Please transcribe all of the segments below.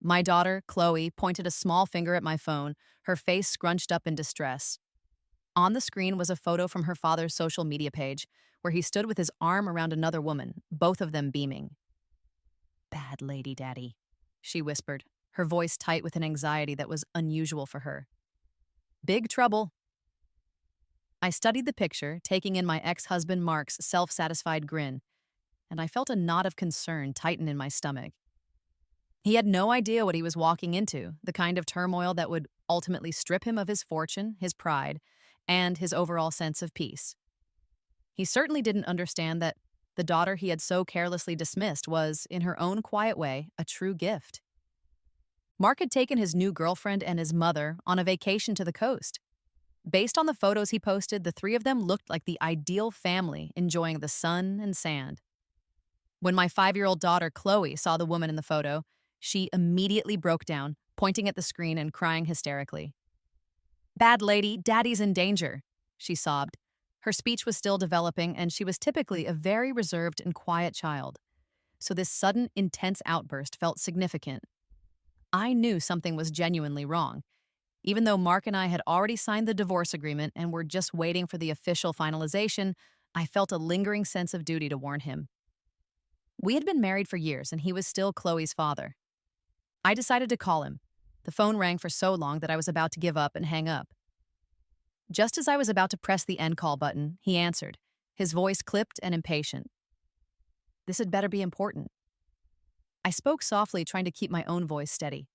My daughter, Chloe, pointed a small finger at my phone, her face scrunched up in distress. On the screen was a photo from her father's social media page, where he stood with his arm around another woman, both of them beaming. "Bad lady, Daddy," she whispered, her voice tight with an anxiety that was unusual for her. "Big trouble." I studied the picture, taking in my ex-husband Mark's self-satisfied grin, and I felt a knot of concern tighten in my stomach. He had no idea what he was walking into, the kind of turmoil that would ultimately strip him of his fortune, his pride, and his overall sense of peace. He certainly didn't understand that the daughter he had so carelessly dismissed was, in her own quiet way, a true gift. Mark had taken his new girlfriend and his mother on a vacation to the coast. Based on the photos he posted, the three of them looked like the ideal family enjoying the sun and sand. When my 5-year-old daughter, Chloe, saw the woman in the photo, she immediately broke down, pointing at the screen and crying hysterically. "Bad lady, Daddy's in danger," she sobbed. Her speech was still developing, and she was typically a very reserved and quiet child. So this sudden, intense outburst felt significant. I knew something was genuinely wrong. Even though Mark and I had already signed the divorce agreement and were just waiting for the official finalization, I felt a lingering sense of duty to warn him. We had been married for years, and he was still Chloe's father. I decided to call him. The phone rang for so long that I was about to give up and hang up. Just as I was about to press the end call button, he answered, his voice clipped and impatient. This had better be important. I spoke softly, trying to keep my own voice steady.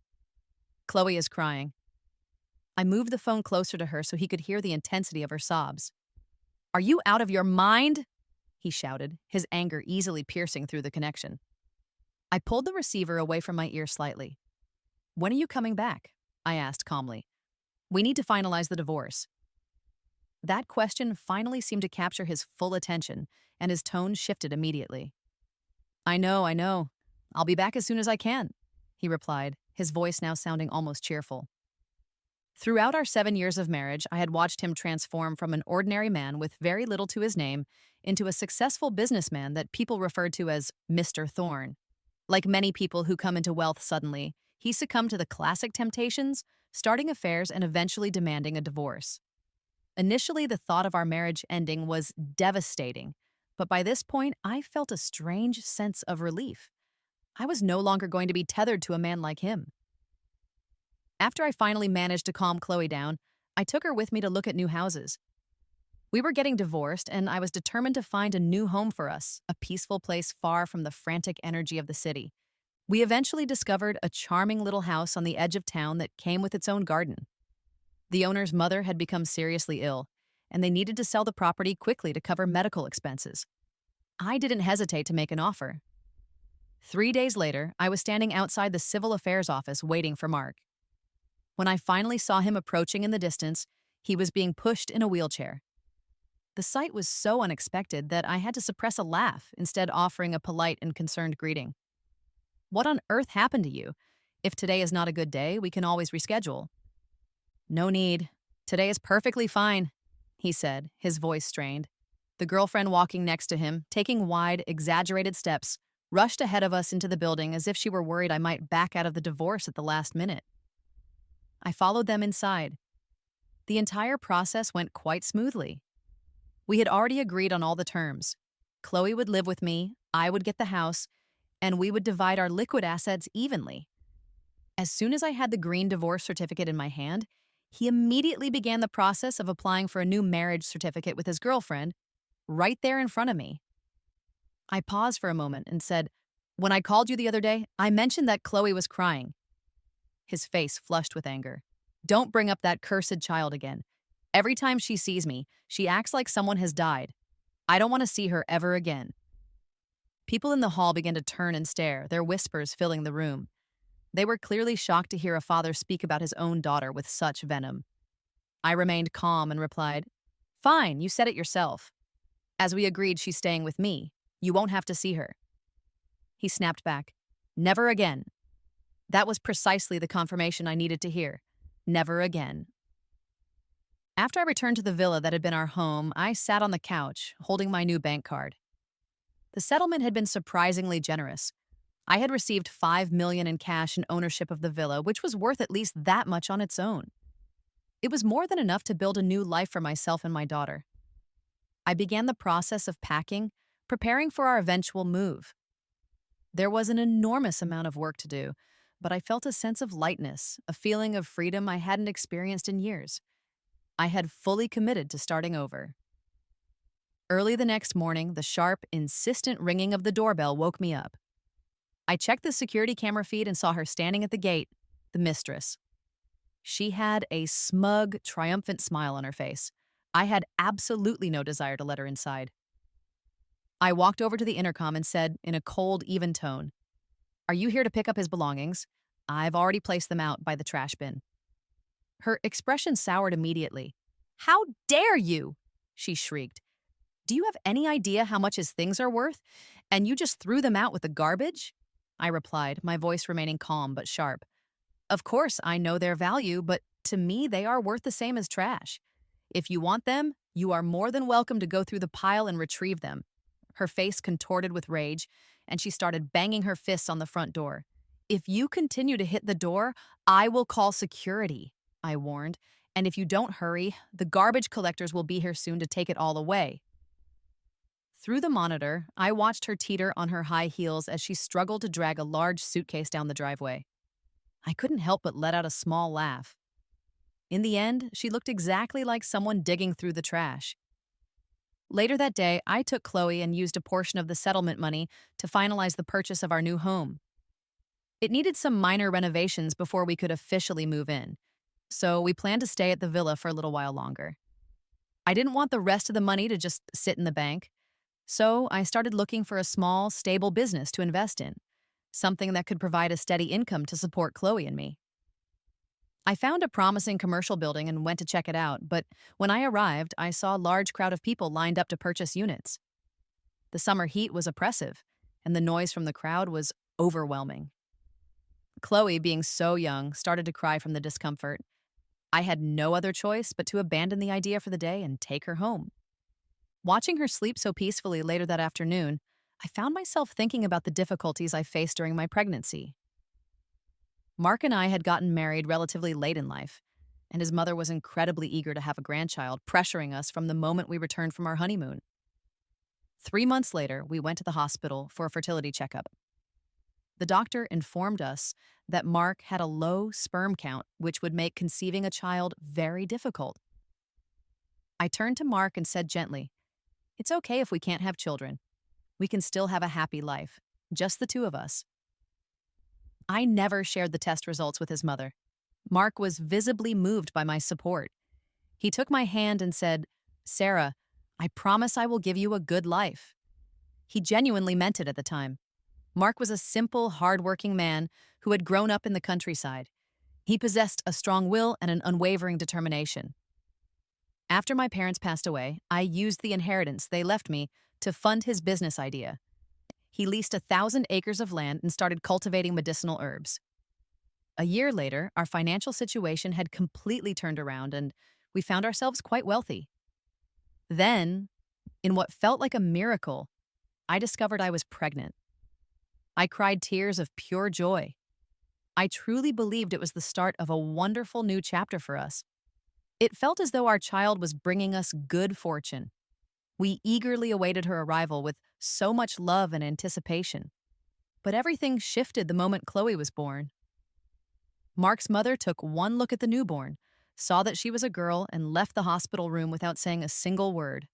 "Chloe is crying." I moved the phone closer to her so he could hear the intensity of her sobs. "Are you out of your mind?" he shouted, his anger easily piercing through the connection. I pulled the receiver away from my ear slightly. "When are you coming back?" I asked calmly. "We need to finalize the divorce." That question finally seemed to capture his full attention, and his tone shifted immediately. I know. I'll be back as soon as I can," he replied, his voice now sounding almost cheerful. Throughout our 7 years of marriage, I had watched him transform from an ordinary man with very little to his name into a successful businessman that people referred to as Mr. Thorne. Like many people who come into wealth suddenly, he succumbed to the classic temptations, starting affairs and eventually demanding a divorce. Initially, the thought of our marriage ending was devastating, but by this point, I felt a strange sense of relief. I was no longer going to be tethered to a man like him. After I finally managed to calm Chloe down, I took her with me to look at new houses. We were getting divorced, and I was determined to find a new home for us, a peaceful place far from the frantic energy of the city. We eventually discovered a charming little house on the edge of town that came with its own garden. The owner's mother had become seriously ill, and they needed to sell the property quickly to cover medical expenses. I didn't hesitate to make an offer. 3 days later, I was standing outside the civil affairs office waiting for Mark. When I finally saw him approaching in the distance, he was being pushed in a wheelchair. The sight was so unexpected that I had to suppress a laugh, instead offering a polite and concerned greeting. "What on earth happened to you? If today is not a good day, we can always reschedule." "No need. Today is perfectly fine," he said, his voice strained. The girlfriend walking next to him, taking wide, exaggerated steps, rushed ahead of us into the building as if she were worried I might back out of the divorce at the last minute. I followed them inside. The entire process went quite smoothly. We had already agreed on all the terms. Chloe would live with me, I would get the house, and we would divide our liquid assets evenly. As soon as I had the green divorce certificate in my hand, he immediately began the process of applying for a new marriage certificate with his girlfriend, right there in front of me. I paused for a moment and said, "When I called you the other day, I mentioned that Chloe was crying." His face flushed with anger. "Don't bring up that cursed child again. Every time she sees me, she acts like someone has died. I don't want to see her ever again." People in the hall began to turn and stare, their whispers filling the room. They were clearly shocked to hear a father speak about his own daughter with such venom. I remained calm and replied, "Fine, you said it yourself. As we agreed, she's staying with me. You won't have to see her." He snapped back, "Never again." That was precisely the confirmation I needed to hear. Never again. After I returned to the villa that had been our home, I sat on the couch, holding my new bank card. The settlement had been surprisingly generous. I had received 5 million in cash and ownership of the villa, which was worth at least that much on its own. It was more than enough to build a new life for myself and my daughter. I began the process of packing, preparing for our eventual move. There was an enormous amount of work to do, but I felt a sense of lightness, a feeling of freedom I hadn't experienced in years. I had fully committed to starting over. Early the next morning, the sharp, insistent ringing of the doorbell woke me up. I checked the security camera feed and saw her standing at the gate, the mistress. She had a smug, triumphant smile on her face. I had absolutely no desire to let her inside. I walked over to the intercom and said, in a cold, even tone, "Are you here to pick up his belongings? I've already placed them out by the trash bin." Her expression soured immediately. "How dare you?" she shrieked. "Do you have any idea how much his things are worth? And you just threw them out with the garbage?" I replied, my voice remaining calm but sharp. "Of course, I know their value, but to me, they are worth the same as trash. If you want them, you are more than welcome to go through the pile and retrieve them." Her face contorted with rage, and she started banging her fists on the front door. "If you continue to hit the door, I will call security," I warned. "And if you don't hurry, the garbage collectors will be here soon to take it all away." Through the monitor, I watched her teeter on her high heels as she struggled to drag a large suitcase down the driveway. I couldn't help but let out a small laugh. In the end, she looked exactly like someone digging through the trash. Later that day, I took Chloe and used a portion of the settlement money to finalize the purchase of our new home. It needed some minor renovations before we could officially move in, so we planned to stay at the villa for a little while longer. I didn't want the rest of the money to just sit in the bank, so I started looking for a small, stable business to invest in, something that could provide a steady income to support Chloe and me. I found a promising commercial building and went to check it out, but when I arrived, I saw a large crowd of people lined up to purchase units. The summer heat was oppressive, and the noise from the crowd was overwhelming. Chloe, being so young, started to cry from the discomfort. I had no other choice but to abandon the idea for the day and take her home. Watching her sleep so peacefully later that afternoon, I found myself thinking about the difficulties I faced during my pregnancy. Mark and I had gotten married relatively late in life, and his mother was incredibly eager to have a grandchild, pressuring us from the moment we returned from our honeymoon. 3 months later, we went to the hospital for a fertility checkup. The doctor informed us that Mark had a low sperm count, which would make conceiving a child very difficult. I turned to Mark and said gently, "It's okay if we can't have children. We can still have a happy life, just the two of us." I never shared the test results with his mother. Mark was visibly moved by my support. He took my hand and said, "Sarah, I promise I will give you a good life." He genuinely meant it at the time. Mark was a simple, hard-working man who had grown up in the countryside. He possessed a strong will and an unwavering determination. After my parents passed away, I used the inheritance they left me to fund his business idea. He leased 1,000 acres of land and started cultivating medicinal herbs. A year later, our financial situation had completely turned around and we found ourselves quite wealthy. Then, in what felt like a miracle, I discovered I was pregnant. I cried tears of pure joy. I truly believed it was the start of a wonderful new chapter for us. It felt as though our child was bringing us good fortune. We eagerly awaited her arrival with so much love and anticipation. But everything shifted the moment Chloe was born. Mark's mother took one look at the newborn, saw that she was a girl, and left the hospital room without saying a single word.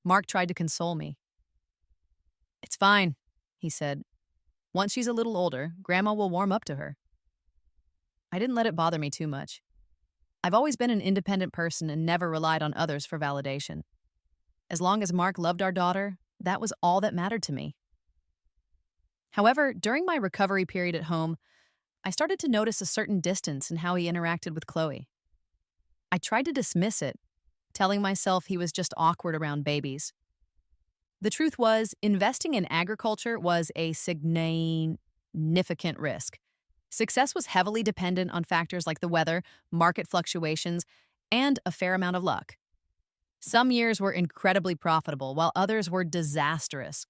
Mark tried to console me. "It's fine," he said. "Once she's a little older, Grandma will warm up to her." I didn't let it bother me too much. I've always been an independent person and never relied on others for validation. As long as Mark loved our daughter, that was all that mattered to me. However, during my recovery period at home, I started to notice a certain distance in how he interacted with Chloe. I tried to dismiss it, telling myself he was just awkward around babies. The truth was, investing in agriculture was a significant risk. Success was heavily dependent on factors like the weather, market fluctuations, and a fair amount of luck. Some years were incredibly profitable, while others were disastrous.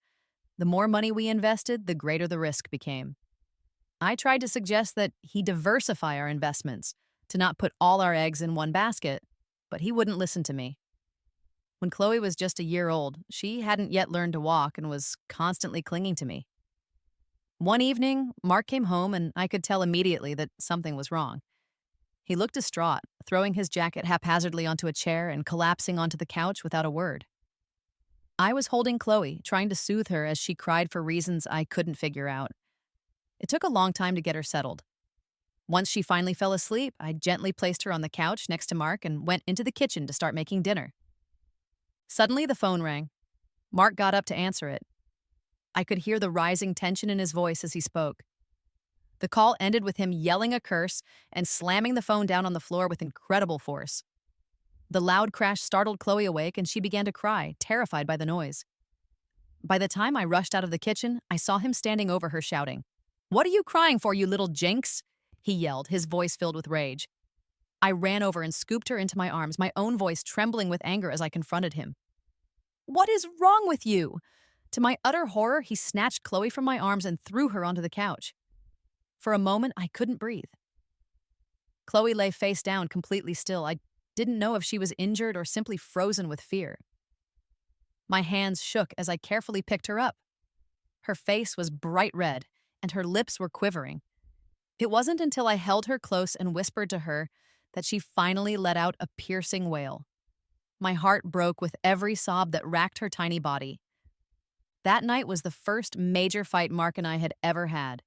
The more money we invested, the greater the risk became. I tried to suggest that he diversify our investments, to not put all our eggs in one basket, but he wouldn't listen to me. When Chloe was just a year old, she hadn't yet learned to walk and was constantly clinging to me. One evening, Mark came home and I could tell immediately that something was wrong. He looked distraught, throwing his jacket haphazardly onto a chair and collapsing onto the couch without a word. I was holding Chloe, trying to soothe her as she cried for reasons I couldn't figure out. It took a long time to get her settled. Once she finally fell asleep, I gently placed her on the couch next to Mark and went into the kitchen to start making dinner. Suddenly, the phone rang. Mark got up to answer it. I could hear the rising tension in his voice as he spoke. The call ended with him yelling a curse and slamming the phone down on the floor with incredible force. The loud crash startled Chloe awake and she began to cry, terrified by the noise. By the time I rushed out of the kitchen, I saw him standing over her shouting, "What are you crying for, you little jinx?" he yelled, his voice filled with rage. I ran over and scooped her into my arms, my own voice trembling with anger as I confronted him. "What is wrong with you?" To my utter horror, he snatched Chloe from my arms and threw her onto the couch. For a moment, I couldn't breathe. Chloe lay face down, completely still. I didn't know if she was injured or simply frozen with fear. My hands shook as I carefully picked her up. Her face was bright red, and her lips were quivering. It wasn't until I held her close and whispered to her that she finally let out a piercing wail. My heart broke with every sob that racked her tiny body. That night was the first major fight Mark and I had ever had.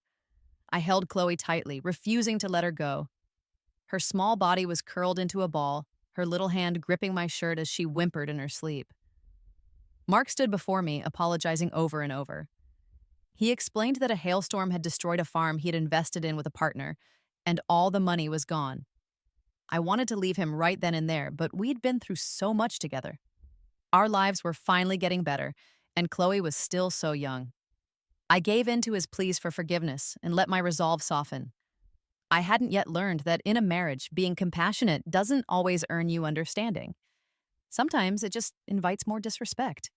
I held Chloe tightly, refusing to let her go. Her small body was curled into a ball, her little hand gripping my shirt as she whimpered in her sleep. Mark stood before me, apologizing over and over. He explained that a hailstorm had destroyed a farm he had invested in with a partner, and all the money was gone. I wanted to leave him right then and there, but we'd been through so much together. Our lives were finally getting better, and Chloe was still so young. I gave in to his pleas for forgiveness and let my resolve soften. I hadn't yet learned that in a marriage, being compassionate doesn't always earn you understanding. Sometimes it just invites more disrespect.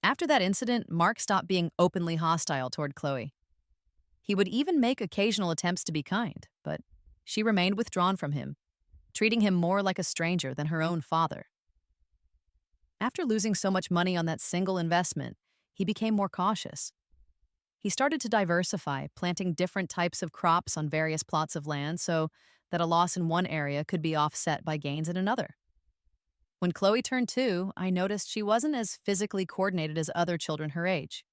After that incident, Mark stopped being openly hostile toward Chloe. He would even make occasional attempts to be kind, but she remained withdrawn from him, treating him more like a stranger than her own father. After losing so much money on that single investment, he became more cautious. He started to diversify, planting different types of crops on various plots of land so that a loss in one area could be offset by gains in another. When Chloe turned 2, I noticed she wasn't as physically coordinated as other children her age.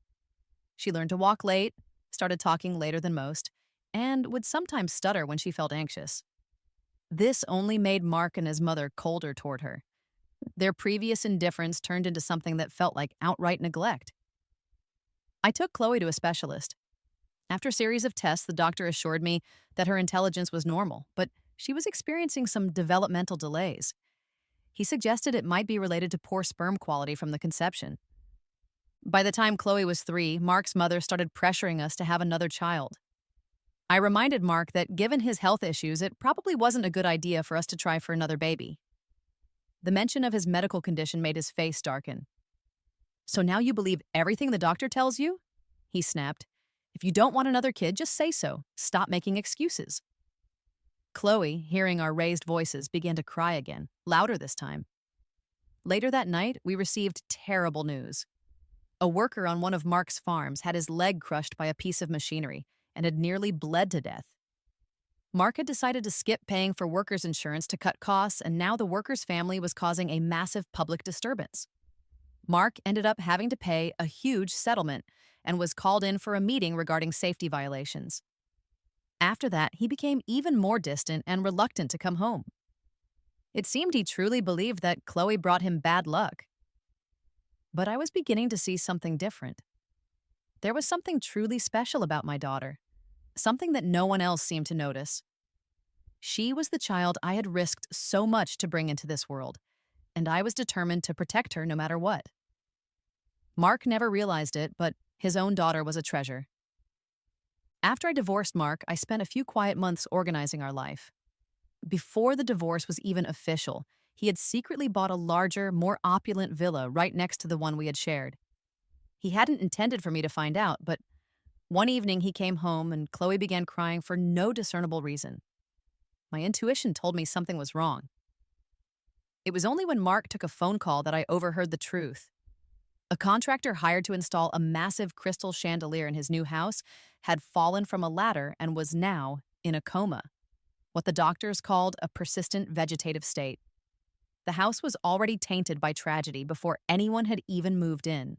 She learned to walk late, started talking later than most, and would sometimes stutter when she felt anxious. This only made Mark and his mother colder toward her. Their previous indifference turned into something that felt like outright neglect. I took Chloe to a specialist. After a series of tests, the doctor assured me that her intelligence was normal, but she was experiencing some developmental delays. He suggested it might be related to poor sperm quality from the conception. By the time Chloe was 3, Mark's mother started pressuring us to have another child. I reminded Mark that given his health issues, it probably wasn't a good idea for us to try for another baby. The mention of his medical condition made his face darken. "So now you believe everything the doctor tells you?" he snapped. "If you don't want another kid, just say so. Stop making excuses." Chloe, hearing our raised voices, began to cry again, louder this time. Later that night, we received terrible news. A worker on one of Mark's farms had his leg crushed by a piece of machinery and had nearly bled to death. Mark had decided to skip paying for workers' insurance to cut costs, and now the worker's family was causing a massive public disturbance. Mark ended up having to pay a huge settlement and was called in for a meeting regarding safety violations. After that, he became even more distant and reluctant to come home. It seemed he truly believed that Chloe brought him bad luck. But I was beginning to see something different. There was something truly special about my daughter, something that no one else seemed to notice. She was the child I had risked so much to bring into this world, and I was determined to protect her no matter what. Mark never realized it, but his own daughter was a treasure. After I divorced Mark, I spent a few quiet months organizing our life. Before the divorce was even official, he had secretly bought a larger, more opulent villa right next to the one we had shared. He hadn't intended for me to find out, but one evening he came home and Chloe began crying for no discernible reason. My intuition told me something was wrong. It was only when Mark took a phone call that I overheard the truth. A contractor hired to install a massive crystal chandelier in his new house had fallen from a ladder and was now in a coma, what the doctors called a persistent vegetative state. The house was already tainted by tragedy before anyone had even moved in.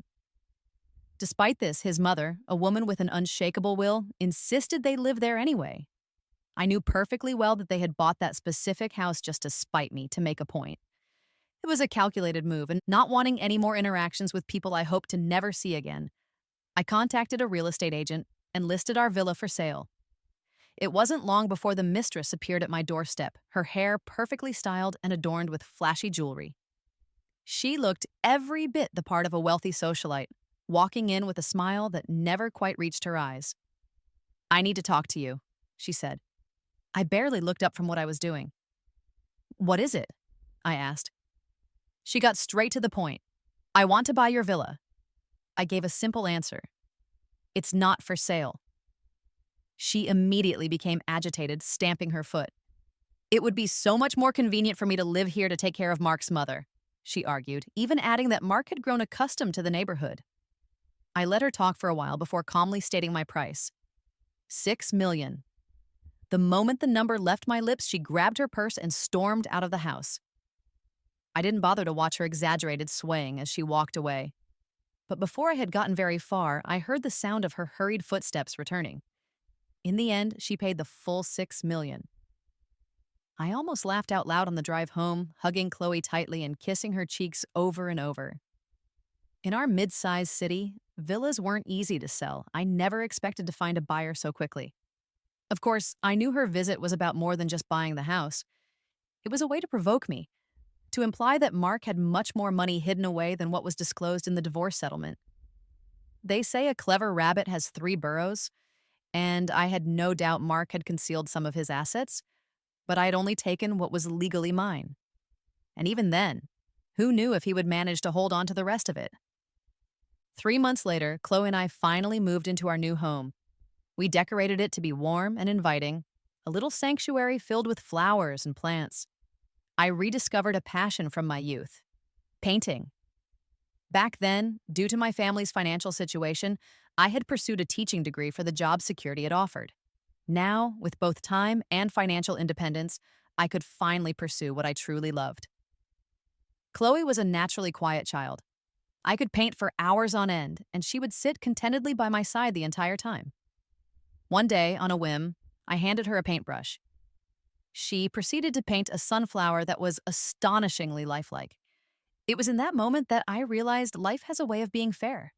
Despite this, his mother, a woman with an unshakable will, insisted they live there anyway. I knew perfectly well that they had bought that specific house just to spite me, to make a point. It was a calculated move, and not wanting any more interactions with people I hoped to never see again, I contacted a real estate agent and listed our villa for sale. It wasn't long before the mistress appeared at my doorstep, her hair perfectly styled and adorned with flashy jewelry. She looked every bit the part of a wealthy socialite, walking in with a smile that never quite reached her eyes. "I need to talk to you," she said. I barely looked up from what I was doing. "What is it?" I asked. She got straight to the point. "I want to buy your villa." I gave a simple answer. "It's not for sale." She immediately became agitated, stamping her foot. "It would be so much more convenient for me to live here to take care of Mark's mother," she argued, even adding that Mark had grown accustomed to the neighborhood. I let her talk for a while before calmly stating my price. $6 million. The moment the number left my lips, she grabbed her purse and stormed out of the house. I didn't bother to watch her exaggerated swaying as she walked away. But before I had gotten very far, I heard the sound of her hurried footsteps returning. In the end, she paid the full $6 million. I almost laughed out loud on the drive home, hugging Chloe tightly and kissing her cheeks over and over. In our mid-sized city, villas weren't easy to sell. I never expected to find a buyer so quickly. Of course, I knew her visit was about more than just buying the house. It was a way to provoke me, to imply that Mark had much more money hidden away than what was disclosed in the divorce settlement. They say a clever rabbit has 3 burrows, and I had no doubt Mark had concealed some of his assets, but I had only taken what was legally mine. And even then, who knew if he would manage to hold on to the rest of it? 3 months later, Chloe and I finally moved into our new home. We decorated it to be warm and inviting, a little sanctuary filled with flowers and plants. I rediscovered a passion from my youth: painting. Back then, due to my family's financial situation, I had pursued a teaching degree for the job security it offered. Now, with both time and financial independence, I could finally pursue what I truly loved. Chloe was a naturally quiet child. I could paint for hours on end, and she would sit contentedly by my side the entire time. One day, on a whim, I handed her a paintbrush. She proceeded to paint a sunflower that was astonishingly lifelike. It was in that moment that I realized life has a way of being fair.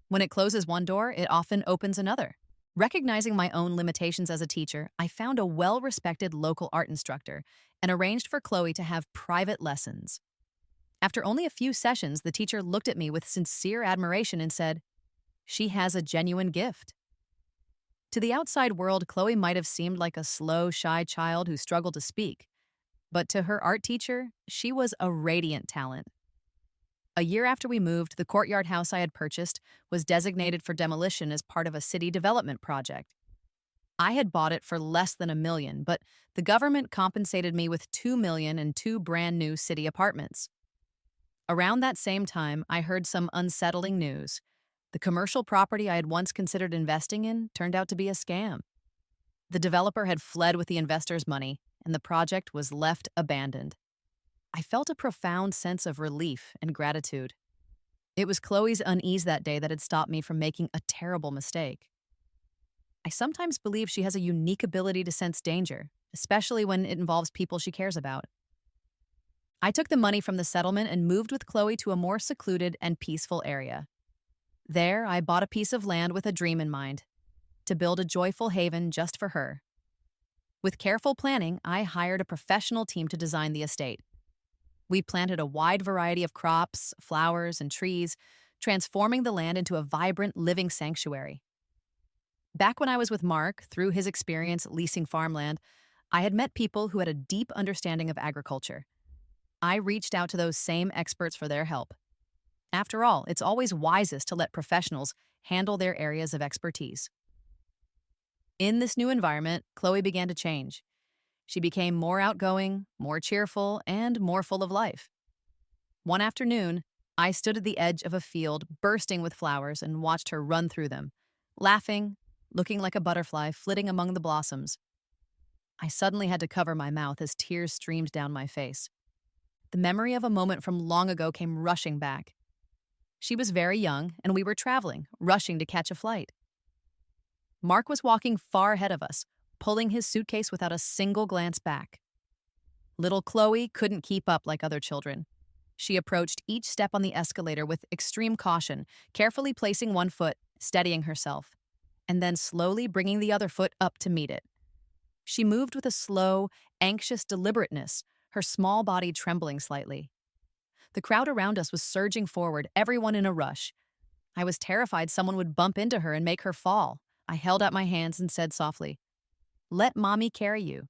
When it closes one door, it often opens another. Recognizing my own limitations as a teacher, I found a well-respected local art instructor and arranged for Chloe to have private lessons. After only a few sessions, the teacher looked at me with sincere admiration and said, "She has a genuine gift." To the outside world, Chloe might have seemed like a slow, shy child who struggled to speak. But to her art teacher, she was a radiant talent. A year after we moved, the courtyard house I had purchased was designated for demolition as part of a city development project. I had bought it for less than $1 million, but the government compensated me with $2 million and 2 brand new city apartments. Around that same time, I heard some unsettling news. The commercial property I had once considered investing in turned out to be a scam. The developer had fled with the investors' money, and the project was left abandoned. I felt a profound sense of relief and gratitude. It was Chloe's unease that day that had stopped me from making a terrible mistake. I sometimes believe she has a unique ability to sense danger, especially when it involves people she cares about. I took the money from the settlement and moved with Chloe to a more secluded and peaceful area. There, I bought a piece of land with a dream in mind: to build a joyful haven just for her. With careful planning, I hired a professional team to design the estate. We planted a wide variety of crops, flowers, and trees, transforming the land into a vibrant living sanctuary. Back when I was with Mark, through his experience leasing farmland, I had met people who had a deep understanding of agriculture. I reached out to those same experts for their help. After all, it's always wisest to let professionals handle their areas of expertise. In this new environment, Chloe began to change. She became more outgoing, more cheerful, and more full of life. One afternoon, I stood at the edge of a field bursting with flowers and watched her run through them, laughing, looking like a butterfly flitting among the blossoms. I suddenly had to cover my mouth as tears streamed down my face. The memory of a moment from long ago came rushing back. She was very young, and we were traveling, rushing to catch a flight. Mark was walking far ahead of us, pulling his suitcase without a single glance back. Little Chloe couldn't keep up like other children. She approached each step on the escalator with extreme caution, carefully placing one foot, steadying herself, and then slowly bringing the other foot up to meet it. She moved with a slow, anxious deliberateness, her small body trembling slightly. The crowd around us was surging forward, everyone in a rush. I was terrified someone would bump into her and make her fall. I held out my hands and said softly, "Let Mommy carry you."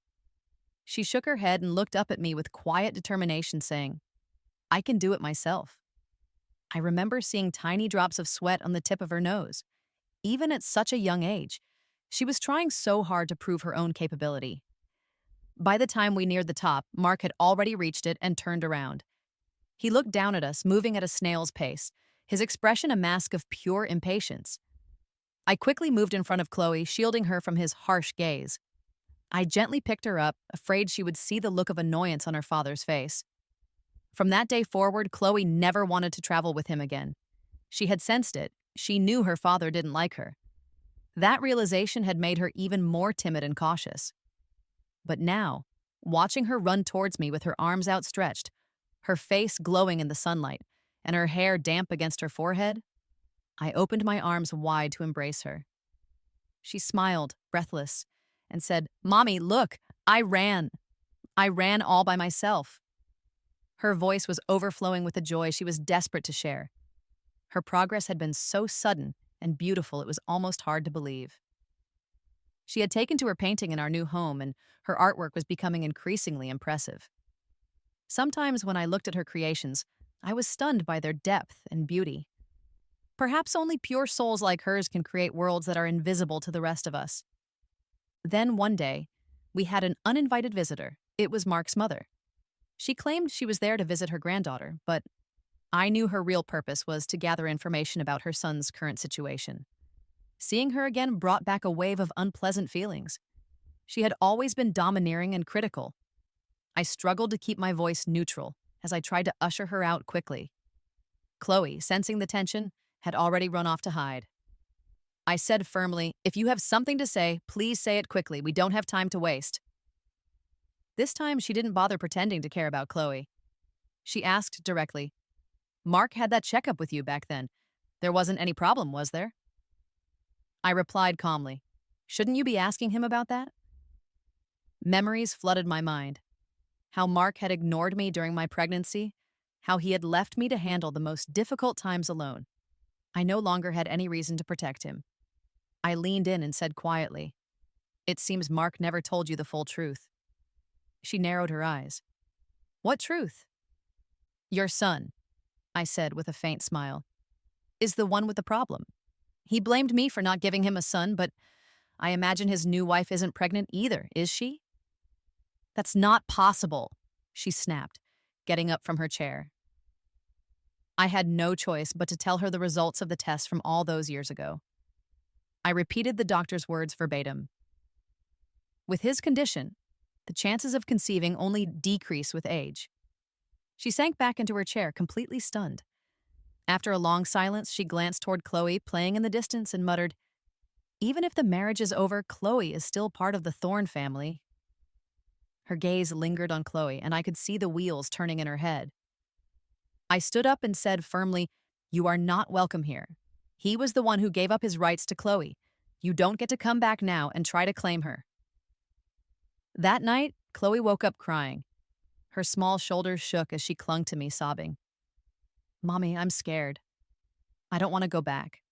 She shook her head and looked up at me with quiet determination, saying, "I can do it myself." I remember seeing tiny drops of sweat on the tip of her nose. Even at such a young age, she was trying so hard to prove her own capability. By the time we neared the top, Mark had already reached it and turned around. He looked down at us, moving at a snail's pace, his expression a mask of pure impatience. I quickly moved in front of Chloe, shielding her from his harsh gaze. I gently picked her up, afraid she would see the look of annoyance on her father's face. From that day forward, Chloe never wanted to travel with him again. She had sensed it. She knew her father didn't like her. That realization had made her even more timid and cautious. But now, watching her run towards me with her arms outstretched, her face glowing in the sunlight, and her hair damp against her forehead, I opened my arms wide to embrace her. She smiled, breathless, and said, "Mommy, look, I ran. I ran all by myself." Her voice was overflowing with a joy she was desperate to share. Her progress had been so sudden and beautiful it was almost hard to believe. She had taken to her painting in our new home, and her artwork was becoming increasingly impressive. Sometimes when I looked at her creations, I was stunned by their depth and beauty. Perhaps only pure souls like hers can create worlds that are invisible to the rest of us. Then one day, we had an uninvited visitor. It was Mark's mother. She claimed she was there to visit her granddaughter, but I knew her real purpose was to gather information about her son's current situation. Seeing her again brought back a wave of unpleasant feelings. She had always been domineering and critical. I struggled to keep my voice neutral as I tried to usher her out quickly. Chloe, sensing the tension, had already run off to hide. I said firmly, "If you have something to say, please say it quickly. We don't have time to waste." This time, she didn't bother pretending to care about Chloe. She asked directly, "Mark had that checkup with you back then. There wasn't any problem, was there?" I replied calmly, "Shouldn't you be asking him about that?" Memories flooded my mind. How Mark had ignored me during my pregnancy, how he had left me to handle the most difficult times alone. I no longer had any reason to protect him. I leaned in and said quietly, "It seems Mark never told you the full truth." She narrowed her eyes. "What truth?" "Your son," I said with a faint smile, "is the one with the problem. He blamed me for not giving him a son, but I imagine his new wife isn't pregnant either, is she?" "That's not possible," she snapped, getting up from her chair. I had no choice but to tell her the results of the test from all those years ago. I repeated the doctor's words verbatim. With his condition, the chances of conceiving only decrease with age. She sank back into her chair, completely stunned. After a long silence, she glanced toward Chloe, playing in the distance, and muttered, "Even if the marriage is over, Chloe is still part of the Thorne family." Her gaze lingered on Chloe, and I could see the wheels turning in her head. I stood up and said firmly, "You are not welcome here. He was the one who gave up his rights to Chloe. You don't get to come back now and try to claim her." That night, Chloe woke up crying. Her small shoulders shook as she clung to me, sobbing. "Mommy, I'm scared. I don't want to go back."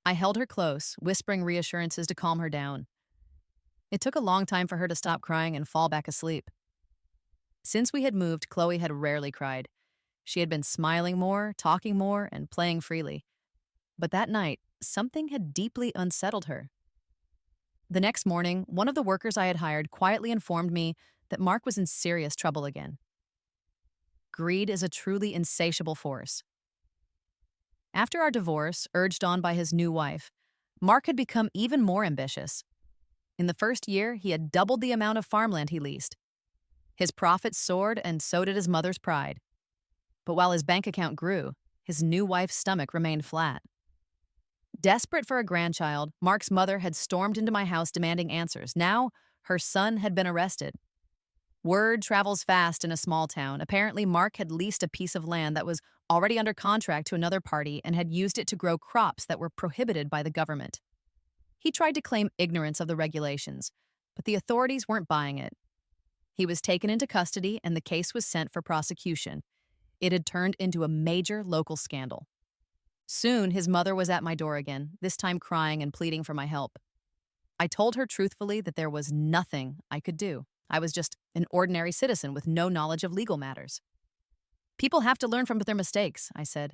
I held her close, whispering reassurances to calm her down. It took a long time for her to stop crying and fall back asleep. Since we had moved, Chloe had rarely cried. She had been smiling more, talking more, and playing freely. But that night, something had deeply unsettled her. The next morning, one of the workers I had hired quietly informed me that Mark was in serious trouble again. Greed is a truly insatiable force. After our divorce, urged on by his new wife, Mark had become even more ambitious. In the first year, he had doubled the amount of farmland he leased. His profits soared, and so did his mother's pride. But while his bank account grew, his new wife's stomach remained flat. Desperate for a grandchild, Mark's mother had stormed into my house demanding answers. Now, her son had been arrested. Word travels fast in a small town. Apparently, Mark had leased a piece of land that was already under contract to another party and had used it to grow crops that were prohibited by the government. He tried to claim ignorance of the regulations, but the authorities weren't buying it. He was taken into custody and the case was sent for prosecution. It had turned into a major local scandal. Soon, his mother was at my door again, this time crying and pleading for my help. I told her truthfully that there was nothing I could do. I was just an ordinary citizen with no knowledge of legal matters. People have to learn from their mistakes, I said.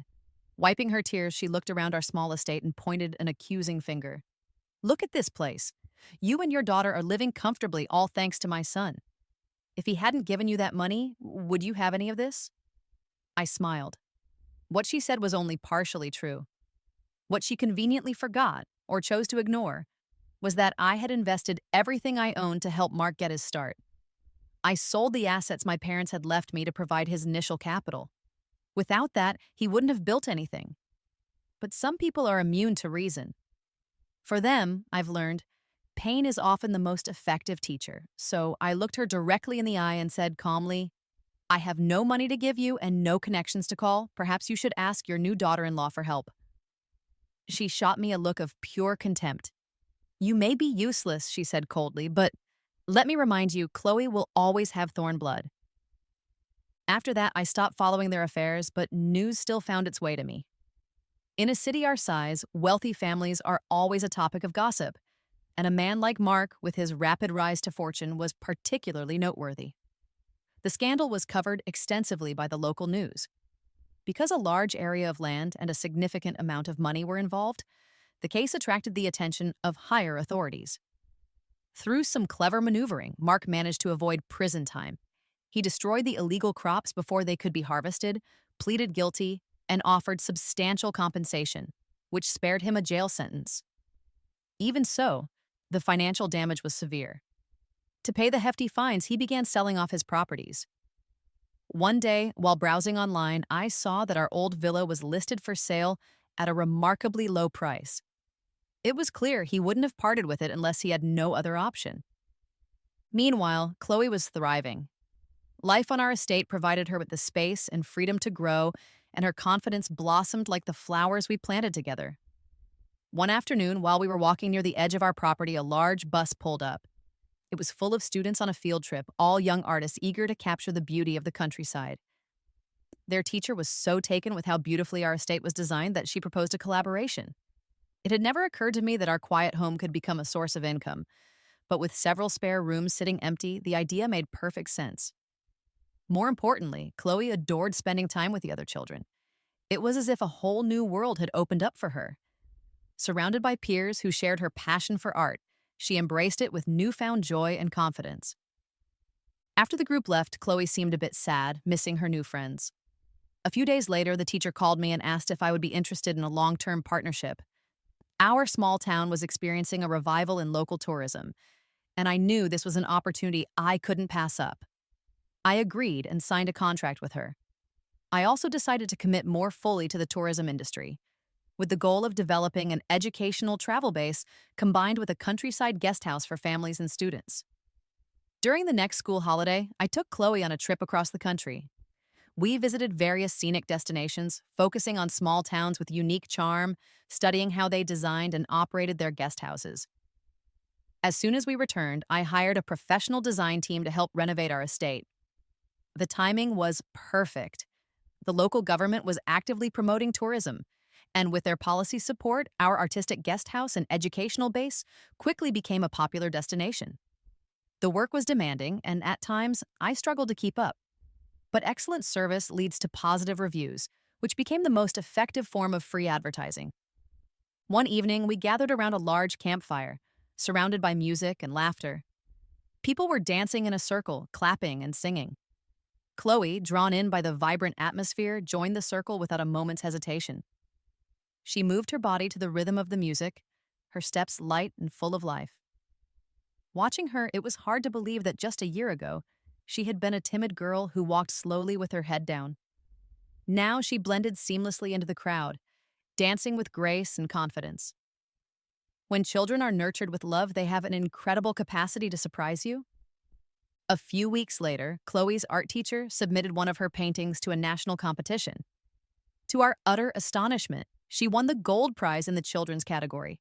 Wiping her tears, she looked around our small estate and pointed an accusing finger. Look at this place. You and your daughter are living comfortably, all thanks to my son. If he hadn't given you that money, would you have any of this? I smiled. What she said was only partially true. What she conveniently forgot, or chose to ignore, was that I had invested everything I owned to help Mark get his start. I sold the assets my parents had left me to provide his initial capital. Without that, he wouldn't have built anything. But some people are immune to reason. For them, I've learned, pain is often the most effective teacher. So I looked her directly in the eye and said calmly, I have no money to give you and no connections to call. Perhaps you should ask your new daughter-in-law for help. She shot me a look of pure contempt. You may be useless, she said coldly, but let me remind you, Chloe will always have thorn blood. After that, I stopped following their affairs, but news still found its way to me. In a city our size, wealthy families are always a topic of gossip, and a man like Mark, with his rapid rise to fortune, was particularly noteworthy. The scandal was covered extensively by the local news. Because a large area of land and a significant amount of money were involved, the case attracted the attention of higher authorities. Through some clever maneuvering, Mark managed to avoid prison time. He destroyed the illegal crops before they could be harvested, pleaded guilty, and offered substantial compensation, which spared him a jail sentence. Even so, the financial damage was severe. To pay the hefty fines, he began selling off his properties. One day, while browsing online, I saw that our old villa was listed for sale at a remarkably low price. It was clear he wouldn't have parted with it unless he had no other option. Meanwhile, Chloe was thriving. Life on our estate provided her with the space and freedom to grow, and her confidence blossomed like the flowers we planted together. One afternoon, while we were walking near the edge of our property, a large bus pulled up. It was full of students on a field trip, all young artists eager to capture the beauty of the countryside. Their teacher was so taken with how beautifully our estate was designed that she proposed a collaboration. It had never occurred to me that our quiet home could become a source of income, but with several spare rooms sitting empty, the idea made perfect sense. More importantly, Chloe adored spending time with the other children. It was as if a whole new world had opened up for her. Surrounded by peers who shared her passion for art, she embraced it with newfound joy and confidence. After the group left, Chloe seemed a bit sad, missing her new friends. A few days later, the teacher called me and asked if I would be interested in a long-term partnership. Our small town was experiencing a revival in local tourism, and I knew this was an opportunity I couldn't pass up. I agreed and signed a contract with her. I also decided to commit more fully to the tourism industry, with the goal of developing an educational travel base combined with a countryside guest house for families and students. During the next school holiday, I took Chloe on a trip across the country. We visited various scenic destinations, focusing on small towns with unique charm, studying how they designed and operated their guest houses. As soon as we returned, I hired a professional design team to help renovate our estate. The timing was perfect. The local government was actively promoting tourism, and with their policy support, our artistic guest house and educational base quickly became a popular destination. The work was demanding, and at times, I struggled to keep up. But excellent service leads to positive reviews, which became the most effective form of free advertising. One evening, we gathered around a large campfire, surrounded by music and laughter. People were dancing in a circle, clapping and singing. Chloe, drawn in by the vibrant atmosphere, joined the circle without a moment's hesitation. She moved her body to the rhythm of the music, her steps light and full of life. Watching her, it was hard to believe that just a year ago, she had been a timid girl who walked slowly with her head down. Now she blended seamlessly into the crowd, dancing with grace and confidence. When children are nurtured with love, they have an incredible capacity to surprise you. A few weeks later, Chloe's art teacher submitted one of her paintings to a national competition. To our utter astonishment, she won the gold prize in the children's category.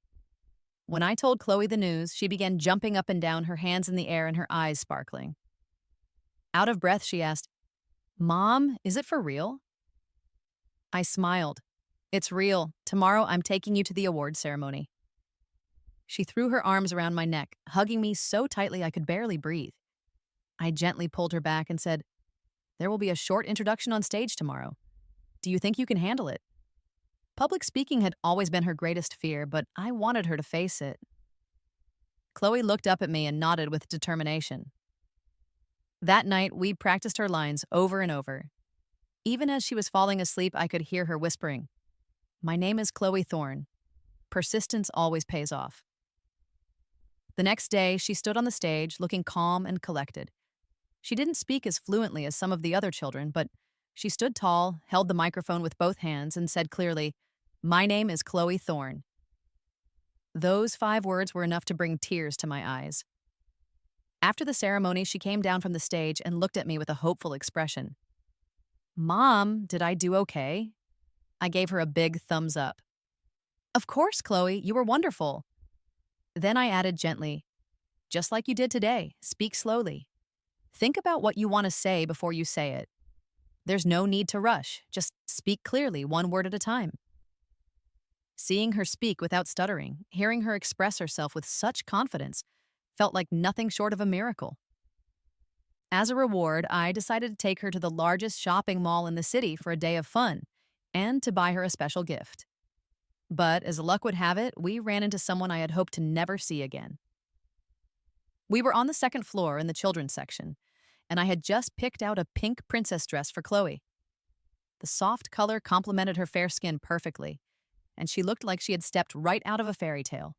When I told Chloe the news, she began jumping up and down, her hands in the air and her eyes sparkling. Out of breath, she asked, "Mom, is it for real?" I smiled. "It's real. Tomorrow I'm taking you to the award ceremony." She threw her arms around my neck, hugging me so tightly I could barely breathe. I gently pulled her back and said, "There will be a short introduction on stage tomorrow. Do you think you can handle it?" Public speaking had always been her greatest fear, but I wanted her to face it. Chloe looked up at me and nodded with determination. That night, we practiced her lines over and over. Even as she was falling asleep, I could hear her whispering, "My name is Chloe Thorne. Persistence always pays off." The next day, she stood on the stage, looking calm and collected. She didn't speak as fluently as some of the other children, but she stood tall, held the microphone with both hands, and said clearly, "My name is Chloe Thorne." Those 5 words were enough to bring tears to my eyes. After the ceremony, she came down from the stage and looked at me with a hopeful expression. "Mom, did I do okay?" I gave her a big thumbs up. "Of course, Chloe, you were wonderful." Then I added gently, "Just like you did today, speak slowly. Think about what you want to say before you say it. There's no need to rush, just speak clearly, one word at a time." Seeing her speak without stuttering, hearing her express herself with such confidence, felt like nothing short of a miracle. As a reward, I decided to take her to the largest shopping mall in the city for a day of fun, and to buy her a special gift. But as luck would have it, we ran into someone I had hoped to never see again. We were on the second floor in the children's section, and I had just picked out a pink princess dress for Chloe. The soft color complemented her fair skin perfectly, and she looked like she had stepped right out of a fairy tale.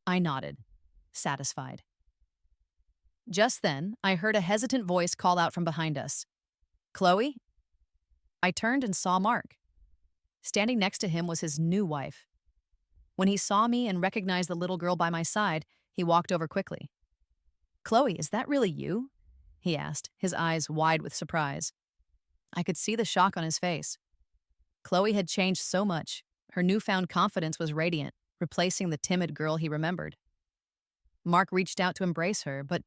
I nodded, satisfied. Just then, I heard a hesitant voice call out from behind us, "Chloe?" I turned and saw Mark. Standing next to him was his new wife. When he saw me and recognized the little girl by my side, he walked over quickly. "Chloe, is that really you?" he asked, his eyes wide with surprise. I could see the shock on his face. Chloe had changed so much. Her newfound confidence was radiant, replacing the timid girl he remembered. Mark reached out to embrace her, but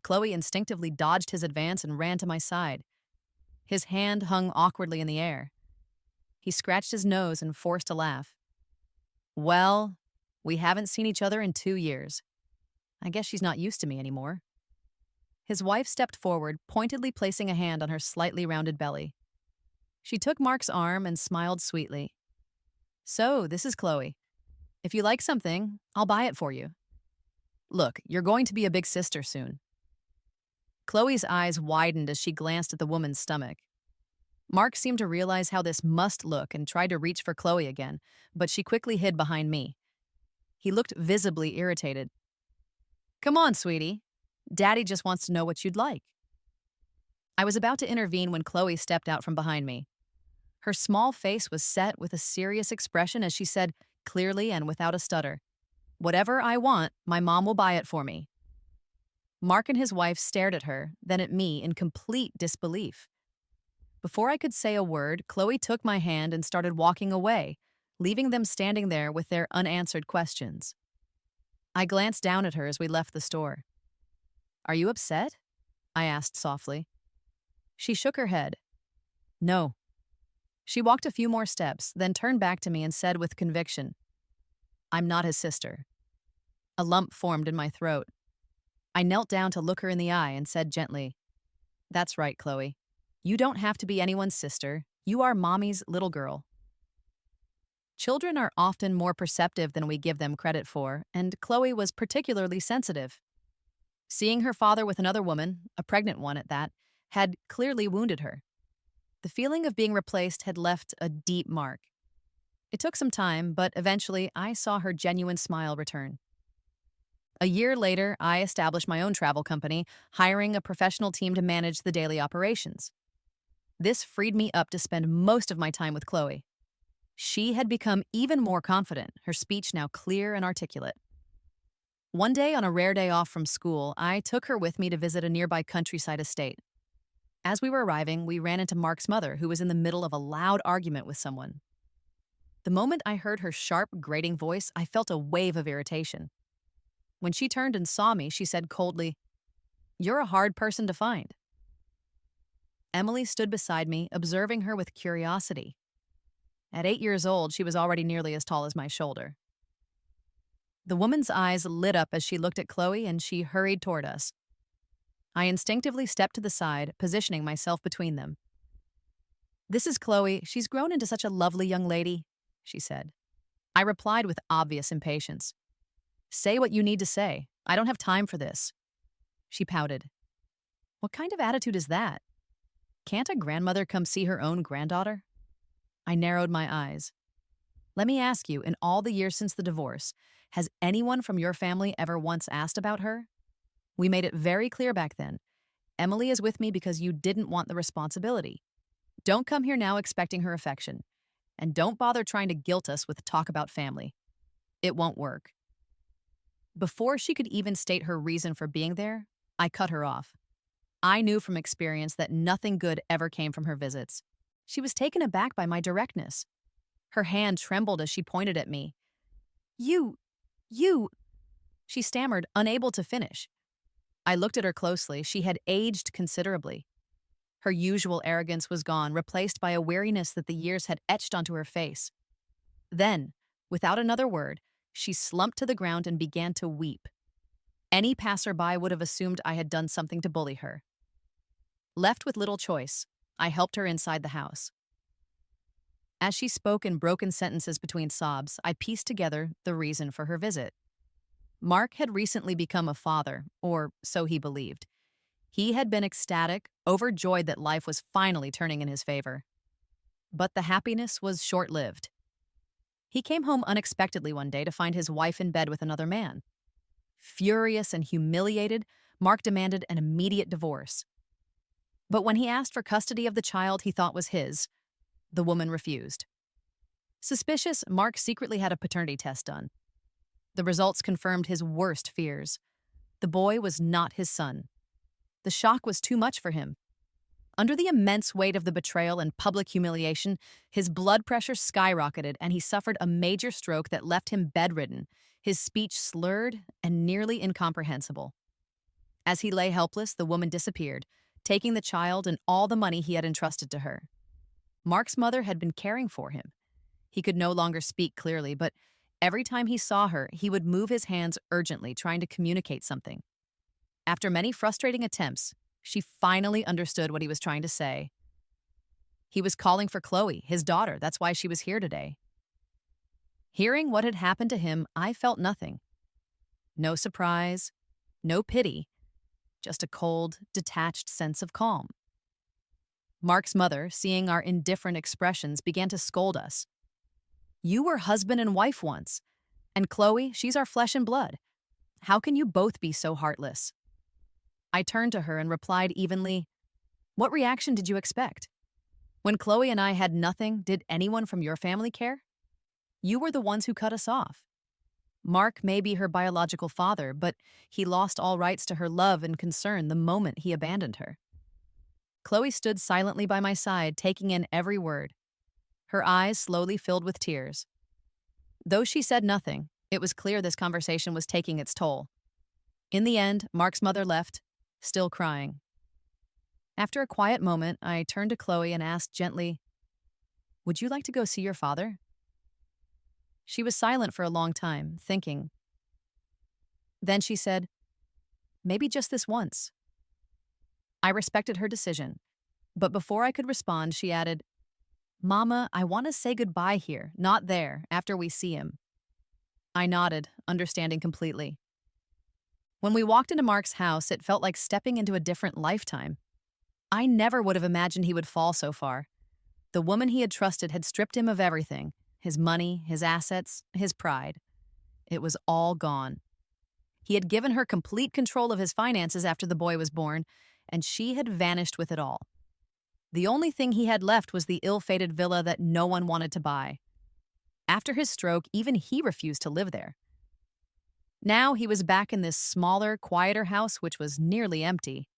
Chloe instinctively dodged his advance and ran to my side. His hand hung awkwardly in the air. He scratched his nose and forced a laugh. "Well, we haven't seen each other in 2 years. I guess she's not used to me anymore." His wife stepped forward, pointedly placing a hand on her slightly rounded belly. She took Mark's arm and smiled sweetly. "So, this is Chloe. If you like something, I'll buy it for you. Look, you're going to be a big sister soon." Chloe's eyes widened as she glanced at the woman's stomach. Mark seemed to realize how this must look and tried to reach for Chloe again, but she quickly hid behind me. He looked visibly irritated. "Come on, sweetie. Daddy just wants to know what you'd like." I was about to intervene when Chloe stepped out from behind me. Her small face was set with a serious expression as she said, clearly and without a stutter, "Whatever I want, my mom will buy it for me." Mark and his wife stared at her, then at me in complete disbelief. Before I could say a word, Chloe took my hand and started walking away, leaving them standing there with their unanswered questions. I glanced down at her as we left the store. "Are you upset?" I asked softly. She shook her head. "No." She walked a few more steps, then turned back to me and said with conviction, "I'm not his sister." A lump formed in my throat. I knelt down to look her in the eye and said gently, "That's right, Chloe. You don't have to be anyone's sister. You are mommy's little girl. Children are often more perceptive than we give them credit for, and Chloe was particularly sensitive. Seeing her father with another woman, a pregnant one at that, had clearly wounded her. The feeling of being replaced had left a deep mark. It took some time, but eventually I saw her genuine smile return. A year later, I established my own travel company, hiring a professional team to manage the daily operations. This freed me up to spend most of my time with Chloe. She had become even more confident, her speech now clear and articulate. One day, on a rare day off from school, I took her with me to visit a nearby countryside estate. As we were arriving, we ran into Mark's mother, who was in the middle of a loud argument with someone. The moment I heard her sharp, grating voice, I felt a wave of irritation. When she turned and saw me, she said coldly, "You're a hard person to find." Emily stood beside me, observing her with curiosity. At 8 years old, she was already nearly as tall as my shoulder. The woman's eyes lit up as she looked at Chloe, and she hurried toward us. I instinctively stepped to the side, positioning myself between them. "This is Chloe. She's grown into such a lovely young lady," she said. I replied with obvious impatience. "Say what you need to say. I don't have time for this." She pouted. "What kind of attitude is that? Can't a grandmother come see her own granddaughter?" I narrowed my eyes. "Let me ask you, in all the years since the divorce, has anyone from your family ever once asked about her? We made it very clear back then. Emily is with me because you didn't want the responsibility. Don't come here now expecting her affection. And don't bother trying to guilt us with talk about family. It won't work." Before she could even state her reason for being there, I cut her off. I knew from experience that nothing good ever came from her visits. She was taken aback by my directness. Her hand trembled as she pointed at me. You, she stammered, unable to finish. I looked at her closely. She had aged considerably. Her usual arrogance was gone, replaced by a weariness that the years had etched onto her face. Then, without another word, she slumped to the ground and began to weep. Any passerby would have assumed I had done something to bully her. Left with little choice, I helped her inside the house. As she spoke in broken sentences between sobs, I pieced together the reason for her visit. Mark had recently become a father, or so he believed. He had been ecstatic, overjoyed that life was finally turning in his favor. But the happiness was short-lived. He came home unexpectedly one day to find his wife in bed with another man. Furious and humiliated, Mark demanded an immediate divorce. But when he asked for custody of the child he thought was his, the woman refused. Suspicious, Mark secretly had a paternity test done. The results confirmed his worst fears. The boy was not his son. The shock was too much for him. Under the immense weight of the betrayal and public humiliation, his blood pressure skyrocketed and he suffered a major stroke that left him bedridden, his speech slurred and nearly incomprehensible. As he lay helpless, the woman disappeared, taking the child and all the money he had entrusted to her. Mark's mother had been caring for him. He could no longer speak clearly, but every time he saw her, he would move his hands urgently, trying to communicate something. After many frustrating attempts, she finally understood what he was trying to say. He was calling for Chloe, his daughter. That's why she was here today. Hearing what had happened to him, I felt nothing. No surprise, no pity, just a cold, detached sense of calm. Mark's mother, seeing our indifferent expressions, began to scold us. "You were husband and wife once, and Chloe, she's our flesh and blood. How can you both be so heartless?" I turned to her and replied evenly, "What reaction did you expect? When Chloe and I had nothing, did anyone from your family care? You were the ones who cut us off. Mark may be her biological father, but he lost all rights to her love and concern the moment he abandoned her." Chloe stood silently by my side, taking in every word. Her eyes slowly filled with tears. Though she said nothing, it was clear this conversation was taking its toll. In the end, Mark's mother left, still crying. After a quiet moment, I turned to Chloe and asked gently, "Would you like to go see your father?" She was silent for a long time, thinking. Then she said, "Maybe just this once." I respected her decision. But before I could respond, she added, Mama, I want to say goodbye here, not there, after we see him. I nodded, understanding completely. When we walked into Mark's house, it felt like stepping into a different lifetime. I never would have imagined he would fall so far. The woman he had trusted had stripped him of everything: his money, his assets, his pride. It was all gone. He had given her complete control of his finances after the boy was born, and she had vanished with it all. The only thing he had left was the ill-fated villa that no one wanted to buy. After his stroke, even he refused to live there. Now he was back in this smaller, quieter house which was nearly empty.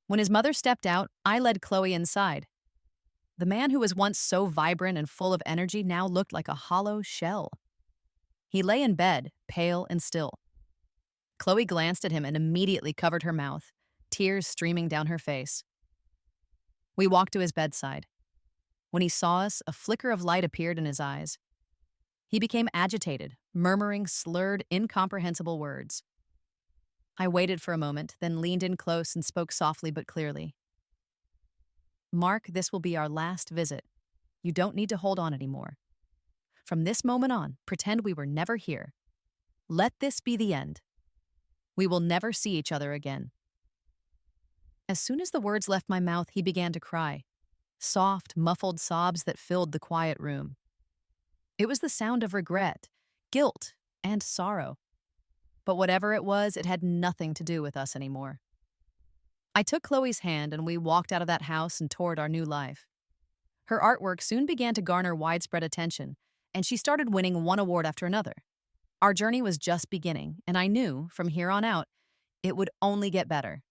When his mother stepped out, I led Chloe inside. The man who was once so vibrant and full of energy now looked like a hollow shell. He lay in bed, pale and still. Chloe glanced at him and immediately covered her mouth, tears streaming down her face. We walked to his bedside. When he saw us, a flicker of light appeared in his eyes. He became agitated, murmuring slurred, incomprehensible words. I waited for a moment, then leaned in close and spoke softly but clearly. Mark, this will be our last visit. You don't need to hold on anymore. From this moment on, pretend we were never here. Let this be the end. We will never see each other again. As soon as the words left my mouth, he began to cry. Soft, muffled sobs that filled the quiet room. It was the sound of regret, guilt, and sorrow. But whatever it was, it had nothing to do with us anymore. I took Chloe's hand and we walked out of that house and toward our new life. Her artwork soon began to garner widespread attention, and she started winning one award after another. Our journey was just beginning, and I knew, from here on out, it would only get better.